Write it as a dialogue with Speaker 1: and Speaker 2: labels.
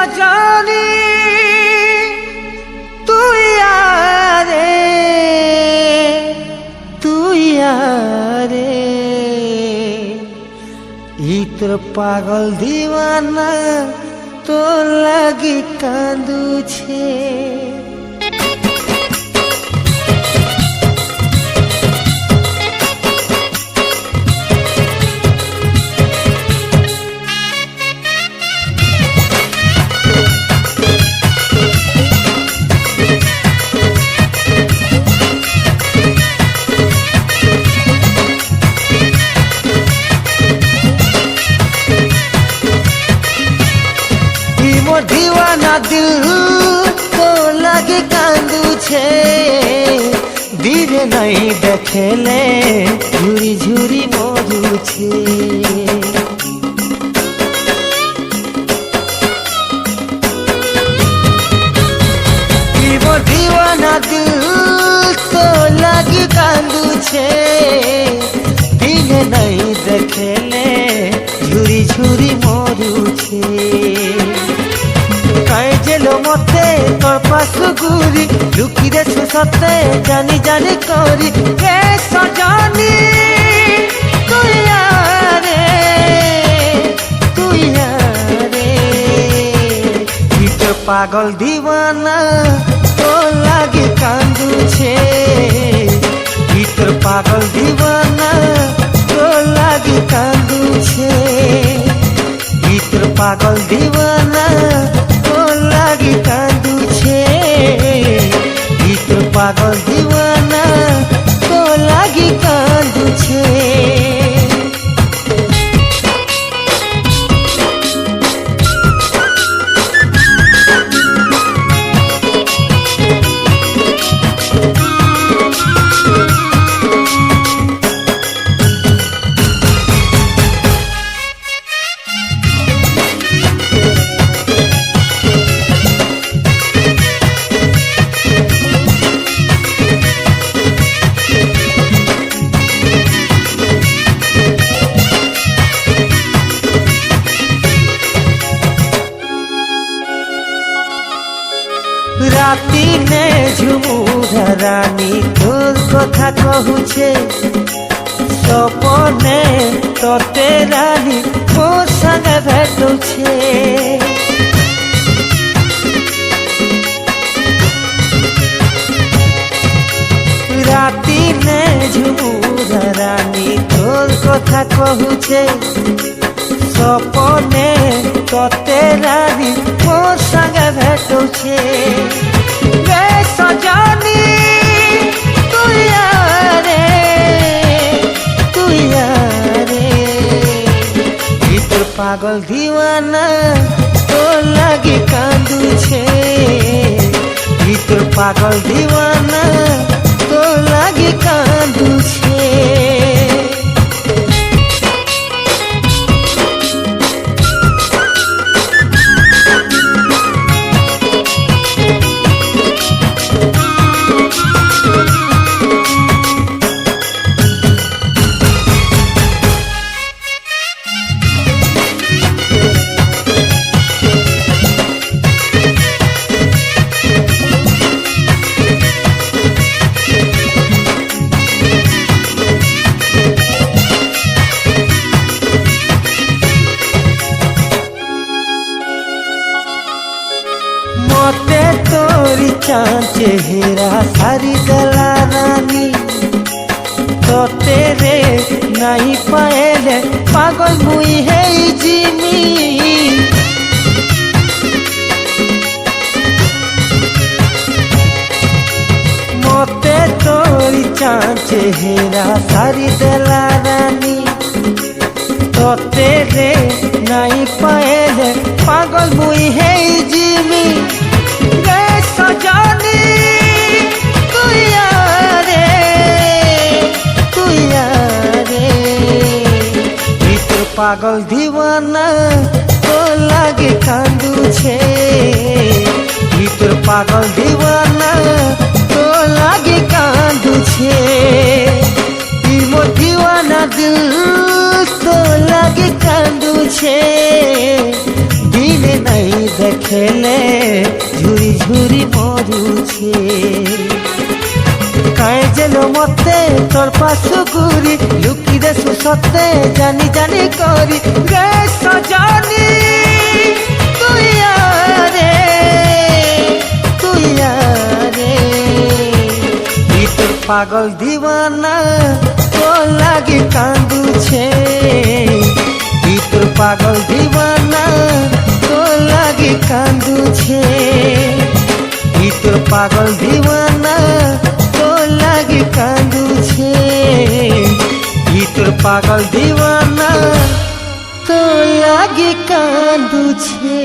Speaker 1: सजनी तू यारे इतर पागल दीवाना तो लगी कांदू छे। दीवाना दिल तो लगे कांदू छे, धीरे नहीं देखेले झुरी झुरी मरु छे। दीवाना दिल तो लगे कांदू छे, धीरे नहीं देखेले झुरी झुरी मरु छे। मते तोर पासु गुरी लुकी रे सुसते जानी जानी करी के सजनी तू यारे इतर पागल दीवाना तो लागे कांदू छे। इतर पागल दीवाना तो लागे कांदू छे। इतर पागल दीवाना लागी कांदू छे। इतर पागल दीवाना तो लागी कांदू छे। राती ने झुमुरा रानी तोर कथा कहूछे, सपने तोते रानी मोर संगे भेटुछे। राती ने झुमुरा रानी तोर कथा कहूछे, सपने तोते रानी मोर संगे भेटुछे। सजनी तू यारे इतर पागल दीवाना तो लगे कांदू छे। इतर पागल दीवाना तो लगे कांदू छे। मते तोरी चाँद चेहरा सारी गला रानी तोते रे नहीं पाएले पागल मुई है जिमी। मते तोरी चाँद चेहरा सारी गला रानी तोते रे नहीं पाएले पागल मुई है जिमी। सजनी तू यारे इतर पागल दीवाना तो लागे कांदू छे। इतर पागल दीवाना तो लागे कांदू छे। मोर दीवाना दिल तो लागे कांदू छे। दिन नहीं देखे কায়ে যেন মতে তোর পাশু ঘুরি লুকি দেশু সতে জানি জানি করি গে সজনি তুই আরে তোর পাগল দিওয়ানা তো লাগি কান্দুছে তোর পাগল দিওয়ানা তো লাগি কান্দুছে তোর পাগল দিওয়ানা তো লাগি কান্দুছে তোর পাগল দিওয়ানা তো লাগি কান্দুছে।